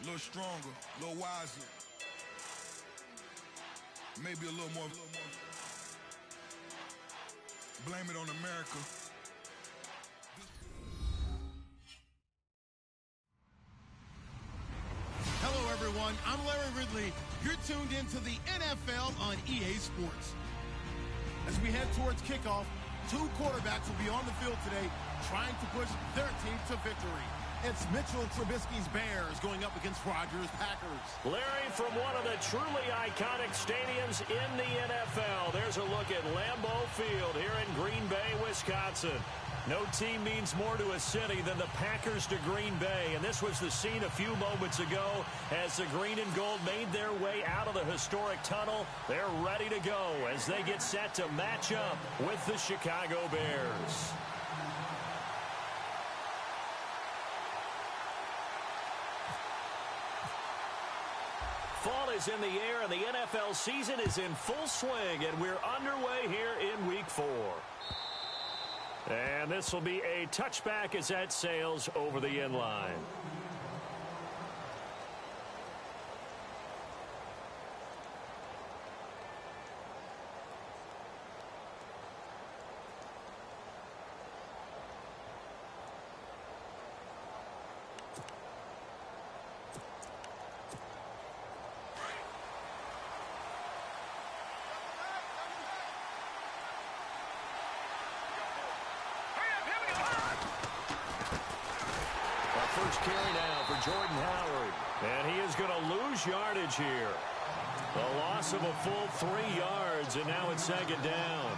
A little stronger, a little wiser. Maybe a little more. Blame it on America. Hello, everyone. I'm Larry Ridley. You're tuned into the NFL on EA Sports. As we head towards kickoff, two quarterbacks will be on the field today trying to push their team to victory. It's Mitchell Trubisky's Bears going up against Rodgers' Packers. Larry, from one of the truly iconic stadiums in the NFL, there's a look at Lambeau Field here in Green Bay, Wisconsin. No team means more to a city than the Packers to Green Bay, and this was the scene a few moments ago as the green and gold made their way out of the historic tunnel. They're ready to go as they get set to match up with the Chicago Bears. Fall is in the air, and the NFL season is in full swing, and we're underway here in Week 4. And this will be a touchback as that sails over the end line. First carry now for Jordan Howard. And he is going to lose yardage here. A loss of a full 3 yards, and now it's second down.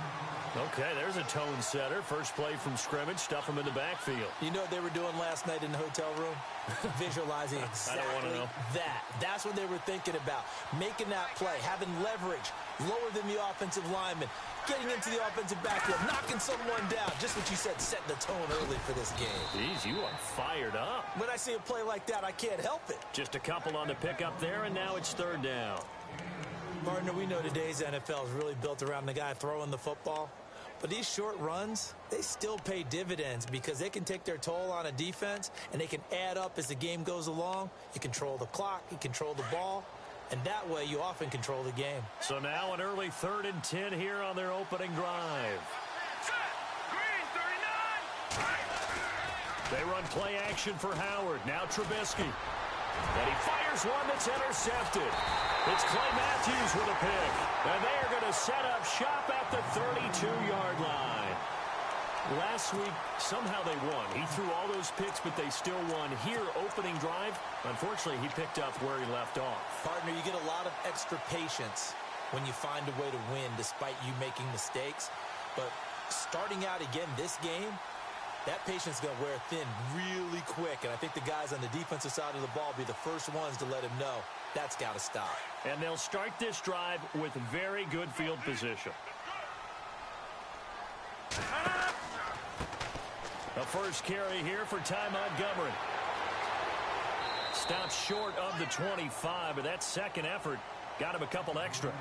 Okay, there's a tone setter. First play from scrimmage, stuff him in the backfield. You know what they were doing last night in the hotel room? Visualizing exactly I don't want to know. that. That's what they were thinking about. Making that play, having leverage, lower than the offensive lineman, getting into the offensive backfield, knocking someone down. Just what you said, setting the tone early for this game. Jeez, you are fired up. When I see a play like that, I can't help it. Just a couple on the pickup there, and now it's third down. Partner, we know today's NFL is really built around the guy throwing the football. But these short runs, they still pay dividends because they can take their toll on a defense, and they can add up as the game goes along. You control the clock, you control the ball, and that way you often control the game. So now an early 3rd and 10 here on their opening drive. They run play action for Howard. Now Trubisky. And he fires one that's intercepted. It's Clay Matthews with a pick. And they are going to set up shop at the 32-yard line. Last week, somehow they won. He threw all those picks, but they still won. Here, opening drive, unfortunately, he picked up where he left off. Partner, you get a lot of extra patience when you find a way to win despite you making mistakes. But starting out again this game, that patience is going to wear thin really quick, and I think the guys on the defensive side of the ball will be the first ones to let him know that's got to stop. And they'll start this drive with very good field position. The first carry here for Ty Montgomery. Stops short of the 25, but that second effort got him a couple extra.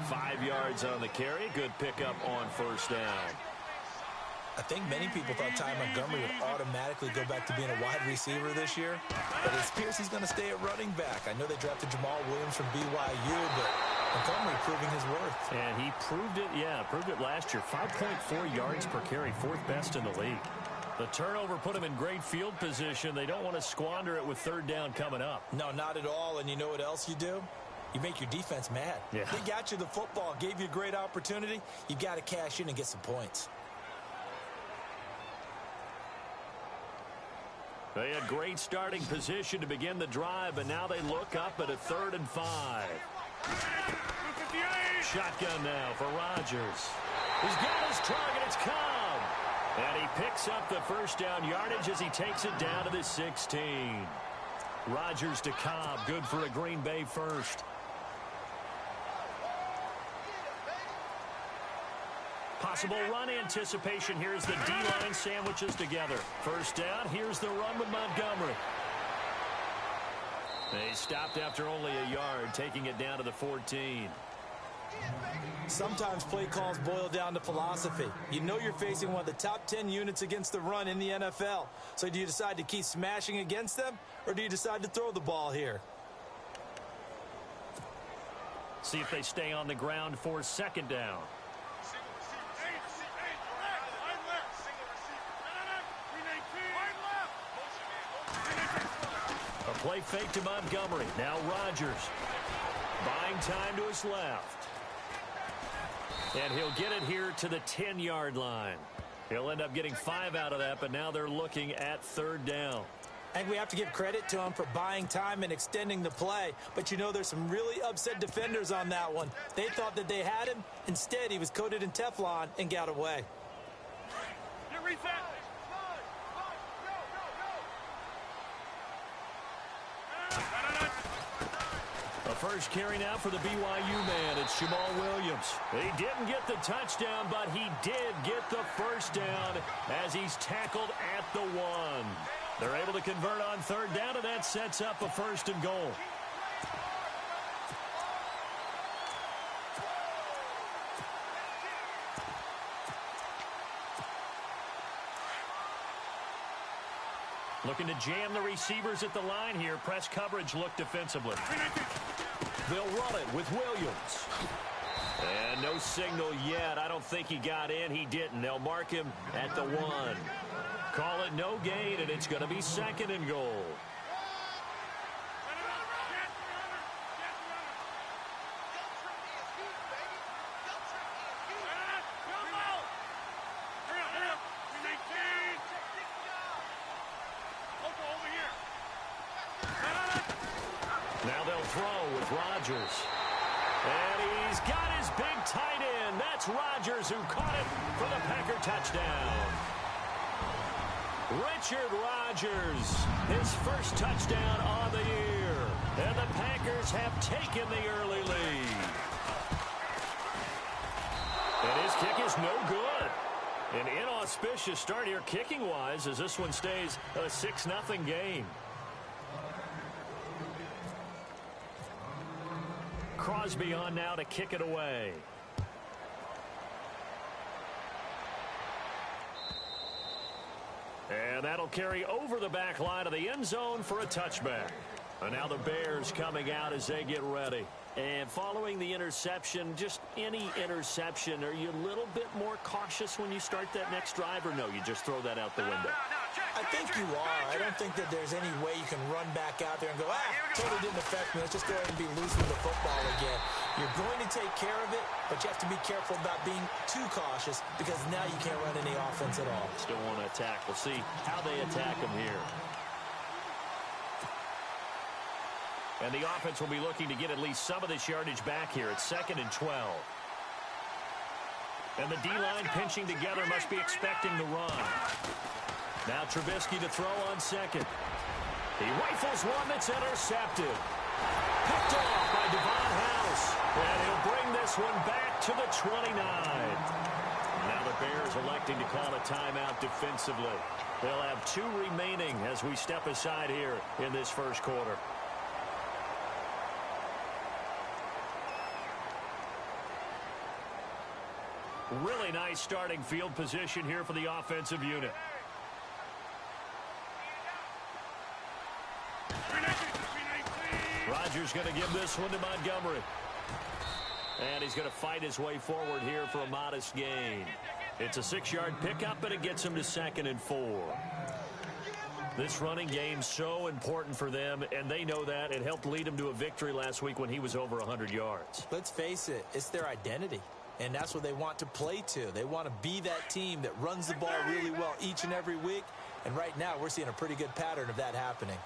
5 yards on the carry. Good pickup on first down. I think many people thought Ty Montgomery would automatically go back to being a wide receiver this year, but it appears he's going to stay at running back. I know they drafted Jamal Williams from BYU, but Montgomery proving his worth. And he proved it last year. 5.4 yards per carry, 4th best in the league. The turnover put him in great field position. They don't want to squander it with 3rd down coming up. No, not at all, and you know what else you do? You make your defense mad. Yeah. They got you the football, gave you a great opportunity. You got to cash in and get some points. They had great starting position to begin the drive, but now they look up at a 3rd and 5. Shotgun now for Rodgers. He's got his target. It's Cobb. And he picks up the first down yardage as he takes it down to the 16. Rodgers to Cobb. Good for a Green Bay first. Possible run anticipation. Here's the D-line sandwiches together. First down. Here's the run with Montgomery. They stopped after only a yard, taking it down to the 14. Sometimes play calls boil down to philosophy. You know you're facing one of the top 10 units against the run in the NFL. So do you decide to keep smashing against them, or do you decide to throw the ball here? See if they stay on the ground for second down. A play fake to Montgomery. Now Rodgers. Buying time to his left. And he'll get it here to the 10-yard line. He'll end up getting 5 out of that, but now they're looking at third down. I think we have to give credit to him for buying time and extending the play. But, you know, there's some really upset defenders on that one. They thought that they had him. Instead, he was coated in Teflon and got away. A first carry now for the BYU man. It's Jamal Williams. He didn't get the touchdown, but he did get the first down as he's tackled at the 1. They're able to convert on third down, and that sets up a 1st and goal. Looking to jam the receivers at the line here. Press coverage look defensively. They'll run it with Williams. And no signal yet. I don't think he got in. He didn't. They'll mark him at the 1. Call it no gain, and it's going to be 2nd and goal. Now they'll throw with Rodgers. And he's got his big tight end. That's Rodgers who caught it for the Packer touchdown. Richard Rodgers, his first touchdown on the year. And the Packers have taken the early lead. And his kick is no good. An inauspicious start here kicking-wise as this one stays a 6-0 game. Crosby on now to kick it away. And that'll carry over the back line of the end zone for a touchback. And now the Bears coming out as they get ready. And following the interception, just any interception, are you a little bit more cautious when you start that next drive, or no, you just throw that out the window? I think you are. I don't think that there's any way you can run back out there and go, totally didn't affect me. Let's just go ahead and be loose with the football again. You're going to take care of it, but you have to be careful about being too cautious because now you can't run any offense at all. Still want to attack. We'll see how they attack them here. And the offense will be looking to get at least some of this yardage back here. It's 2nd and 12. And the D-line pinching together must be expecting the run. Now Trubisky to throw on second. He rifles one that's intercepted. Picked off by Devon House. And he'll bring this one back to the 29. Now the Bears electing to call a timeout defensively. They'll have 2 remaining as we step aside here in this first quarter. Really nice starting field position here for the offensive unit. Rodgers going to give this one to Montgomery. And he's going to fight his way forward here for a modest gain. It's a 6-yard pickup, and it gets him to 2nd and 4. This running game so important for them, and they know that. It helped lead him to a victory last week when he was over 100 yards. Let's face it, it's their identity. And that's what they want to play to. They want to be that team that runs the ball really well each and every week. And right now, we're seeing a pretty good pattern of that happening.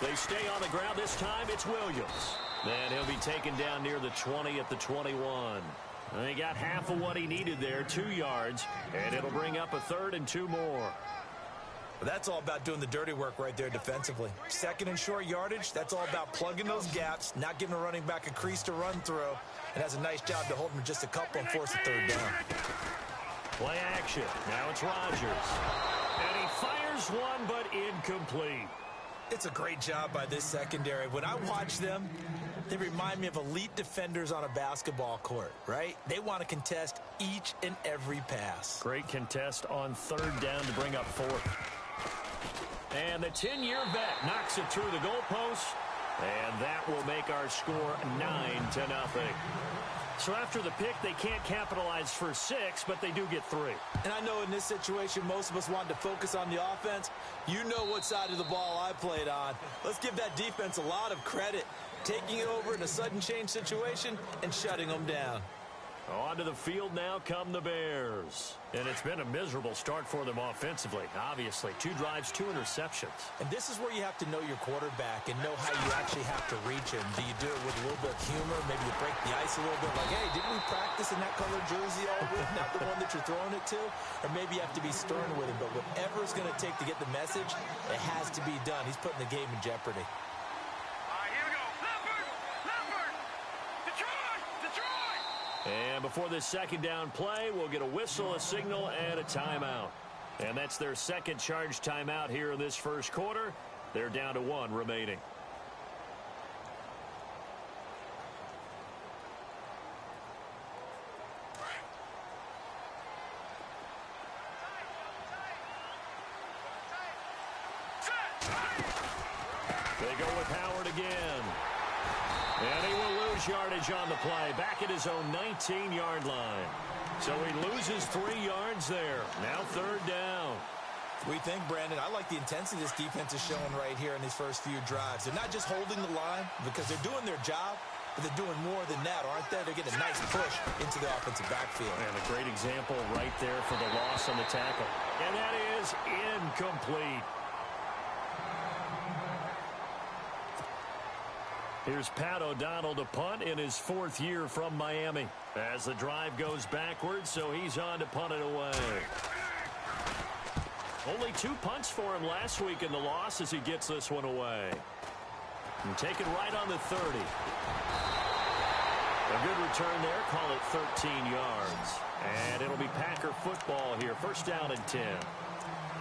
They stay on the ground. This time, it's Williams. And he'll be taken down near the 20 at the 21. And he got half of what he needed there, 2 yards. And it'll bring up a 3rd and 2 more. Well, that's all about doing the dirty work right there defensively. 2nd and short yardage, that's all about plugging those gaps, not giving a running back a crease to run through. And has a nice job to hold him just a couple and force a 3rd down. Play action. Now it's Rodgers. And he fires one, but incomplete. It's a great job by this secondary. When I watch them, they remind me of elite defenders on a basketball court, right? They want to contest each and every pass. Great contest on 3rd down to bring up 4th. And the 10-year vet knocks it through the goalpost. And that will make our score 9-0. So after the pick, they can't capitalize for 6, but they do get 3. And I know in this situation, most of us wanted to focus on the offense. You know what side of the ball I played on. Let's give that defense a lot of credit, taking it over in a sudden change situation and shutting them down. Onto the field now come the Bears. And it's been a miserable start for them offensively, obviously. 2 drives, 2 interceptions. And this is where you have to know your quarterback and know how you actually have to reach him. Do you do it with a little bit of humor? Maybe you break the ice a little bit, like, hey, didn't we practice in that color jersey all week? Not the one that you're throwing it to? Or maybe you have to be stern with him. But whatever it's going to take to get the message, it has to be done. He's putting the game in jeopardy. And before this second down play, we'll get a whistle, a signal, and a timeout. And that's their second charge timeout here in this first quarter. They're down to 1 remaining. They go with Howard again. And he will lose yardage on the play, back at his own 19-yard line. So he loses 3 yards there. Now 3rd down. We think, Brandon, I like the intensity this defense is showing right here in these first few drives. They're not just holding the line because they're doing their job, but they're doing more than that, aren't they? They're getting a nice push into the offensive backfield. And a great example right there for the loss on the tackle. And that is incomplete. Here's Pat O'Donnell to punt in his 4th year from Miami. As the drive goes backwards, so he's on to punt it away. Only 2 punts for him last week in the loss as he gets this one away. And taken right on the 30. A good return there, call it 13 yards. And it'll be Packer football here, 1st down and 10.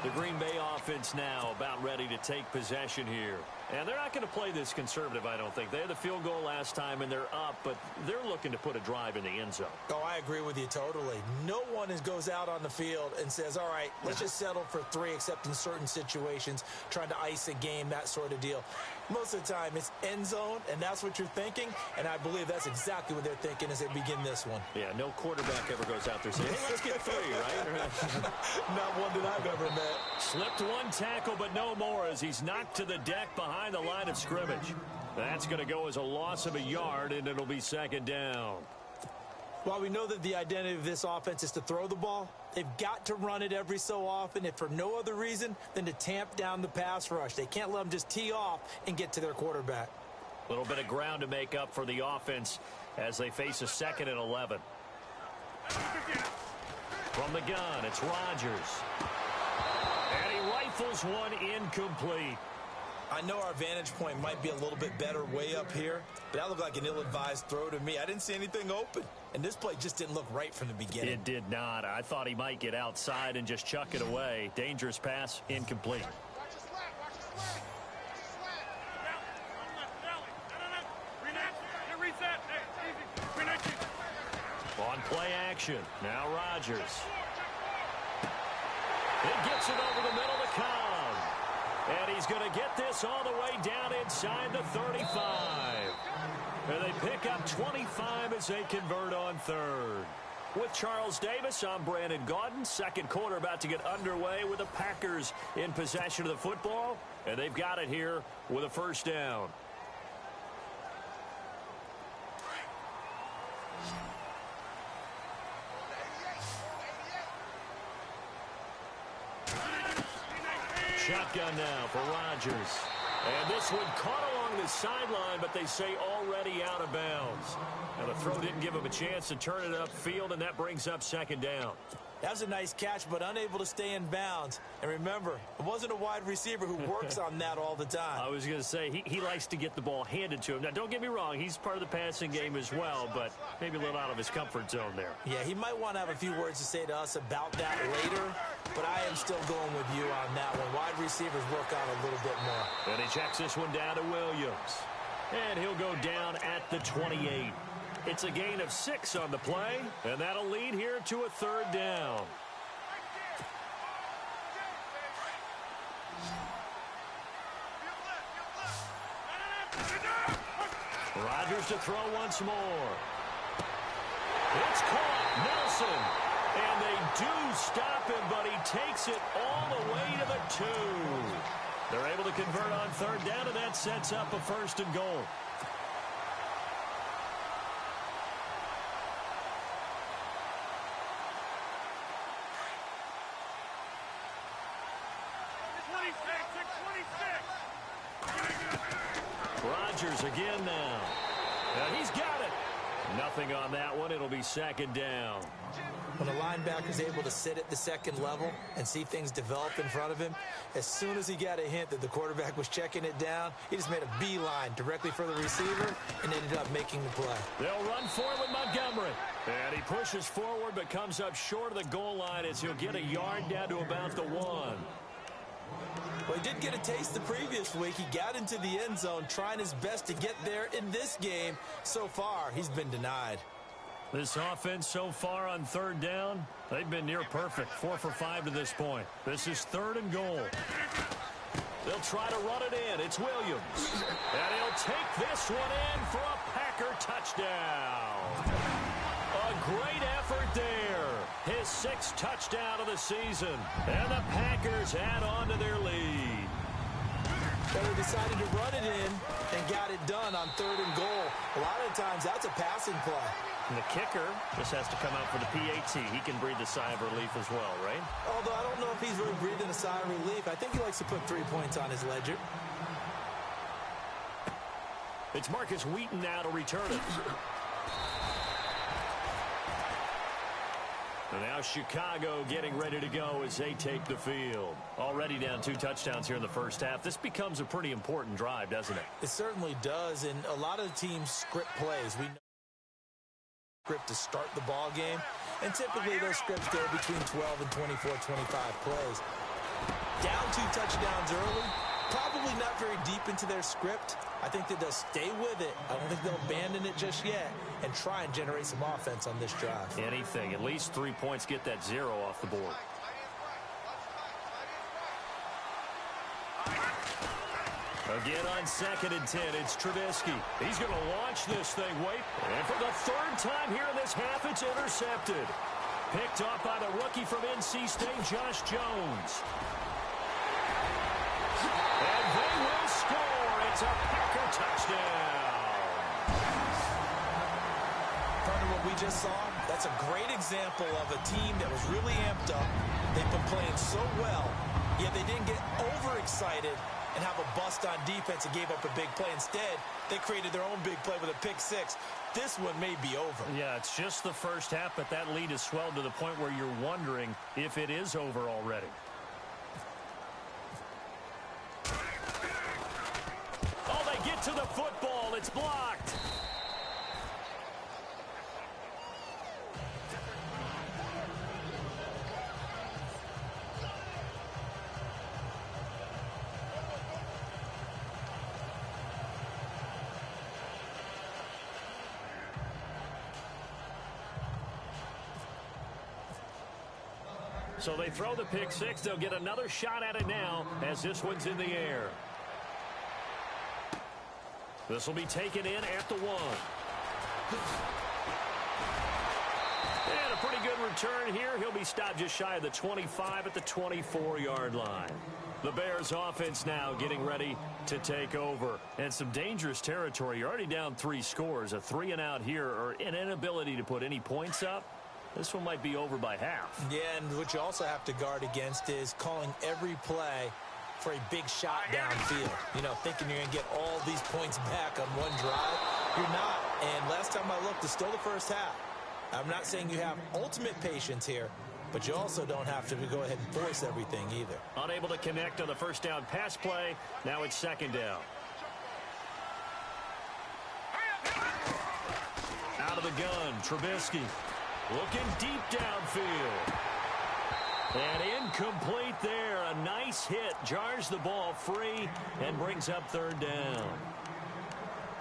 The Green Bay offense now about ready to take possession here. And they're not going to play this conservative, I don't think. They had the field goal last time, and they're up, but they're looking to put a drive in the end zone. Oh, I agree with you totally. No one goes out on the field and says, all right, let's just settle for 3, except in certain situations, trying to ice a game, that sort of deal. Most of the time, it's end zone, and that's what you're thinking, and I believe that's exactly what they're thinking as they begin this one. Yeah, no quarterback ever goes out there saying, hey, let's get 3, right? Not one that I've ever met. Slipped 1 tackle, but no more as he's knocked to the deck behind the line of scrimmage. That's going to go as a loss of a yard, and it'll be 2nd down. While we know that the identity of this offense is to throw the ball, they've got to run it every so often, if for no other reason than to tamp down the pass rush. They can't let them just tee off and get to their quarterback. A little bit of ground to make up for the offense as they face a 2nd and 11. From the gun, it's Rodgers. And he rifles one incomplete. I know our vantage point might be a little bit better way up here, but that looked like an ill-advised throw to me. I didn't see anything open, and this play just didn't look right from the beginning. It did not. I thought he might get outside and just chuck it away. Dangerous pass, incomplete. On play action, now Rodgers. He gets it over the middle to Cobb. And he's going to get this all the way down inside the 35. And they pick up 25 as they convert on 3rd. With Charles Davis, I'm Brandon Gaudin. 2nd quarter about to get underway with the Packers in possession of the football. And they've got it here with a 1st down. Shotgun now for Rodgers. And this one caught along the sideline, but they say already out of bounds. And the throw didn't give him a chance to turn it upfield, and that brings up 2nd down. That was a nice catch, but unable to stay in bounds. And remember, it wasn't a wide receiver who works on that all the time. I was going to say, he likes to get the ball handed to him. Now, don't get me wrong, he's part of the passing game as well, but maybe a little out of his comfort zone there. Yeah, he might want to have a few words to say to us about that later, but I am still going with you on that one. Wide receivers work on a little bit more. And he checks this one down to Williams. And he'll go down at the 28. It's a gain of 6 on the play, and that'll lead here to a 3rd down. Rodgers to throw once more. It's caught. Nelson. And they do stop him, but he takes it all the way to the 2. They're able to convert on third down, and that sets up a 1st and goal. Rodgers again now. And he's got it. Nothing on that one. It'll be 2nd down. When a linebacker's able to sit at the 2nd level and see things develop in front of him, as soon as he got a hint that the quarterback was checking it down, he just made a beeline directly for the receiver and ended up making the play. They'll run for it with Montgomery. And he pushes forward but comes up short of the goal line as he'll get a yard down to about the 1. Well, he did get a taste the previous week. He got into the end zone trying his best to get there in this game. So far, he's been denied. This offense so far on third down, they've been near perfect. 4 for 5 to this point. This is 3rd and goal. They'll try to run it in. It's Williams. And he'll take this one in for a Packer touchdown. A great effort there. His 6th touchdown of the season. And the Packers add on to their lead. They decided to run it in and got it done on 3rd and goal. A lot of times, that's a passing play. And the kicker just has to come out for the PAT. He can breathe a sigh of relief as well, right? Although I don't know if he's really breathing a sigh of relief. I think he likes to put 3 points on his ledger. It's Marcus Wheaton now to return it. And now Chicago getting ready to go as they take the field. Already down 2 touchdowns here in the first half. This becomes a pretty important drive, doesn't it? It certainly does, and a lot of teams script plays. We know script to start the ball game, and typically those scripts go between 12 and 24, 25 plays. Down 2 touchdowns early, probably not very deep into their script. I think that they'll stay with it. I don't think they'll abandon it just yet and try and generate some offense on this drive. Anything. At least 3 points, get that 0 off the board. Again on 2nd and 10, it's Trubisky. He's going to launch this thing, wait. And for the 3rd time here in this half, it's intercepted. Picked off by the rookie from NC State, Josh Jones. And they will score. It's a Packer touchdown. Partner, what we just saw, that's a great example of a team that was really amped up. They've been playing so well, yet they didn't get overexcited and have a bust on defense and gave up a big play. Instead, they created their own big play with a pick 6. This one may be over. Yeah, it's just the first half, but that lead has swelled to the point where you're wondering if it is over already. Oh, they get to the football. It's blocked. So they throw the pick 6. They'll get another shot at it now as this one's in the air. This will be taken in at the 1. And a pretty good return here. He'll be stopped just shy of the 25 at the 24-yard line. The Bears offense now getting ready to take over. And some dangerous territory. You're already down 3 scores. A 3-and-out here or an inability to put any points up. This one might be over by half. Yeah, and what you also have to guard against is calling every play for a big shot downfield. You know, thinking you're going to get all these points back on one drive. You're not. And last time I looked, it's still the first half. I'm not saying you have ultimate patience here, but you also don't have to go ahead and force everything either. Unable to connect on the first down pass play. Now it's 2nd down. Out of the gun, Trubisky. Looking deep downfield. And incomplete there. A nice hit. Jars the ball free and brings up 3rd down.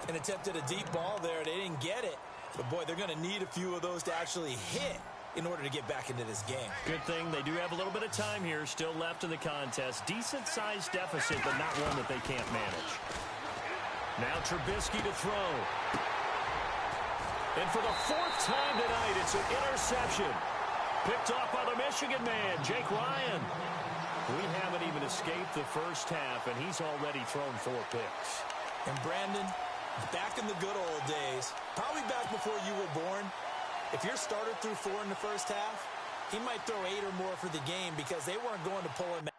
And attempted a deep ball there. They didn't get it. But, boy, they're going to need a few of those to actually hit in order to get back into this game. Good thing they do have a little bit of time here still left in the contest. Decent-sized deficit, but not one that they can't manage. Now Trubisky to throw. And for the fourth time tonight, it's an interception. Picked off by the Michigan man, Jake Ryan. We haven't even escaped the first half, and he's already thrown 4 picks. And Brandon, back in the good old days, probably back before you were born, if your starter threw 4 in the first half, he might throw 8 or more for the game because they weren't going to pull him out.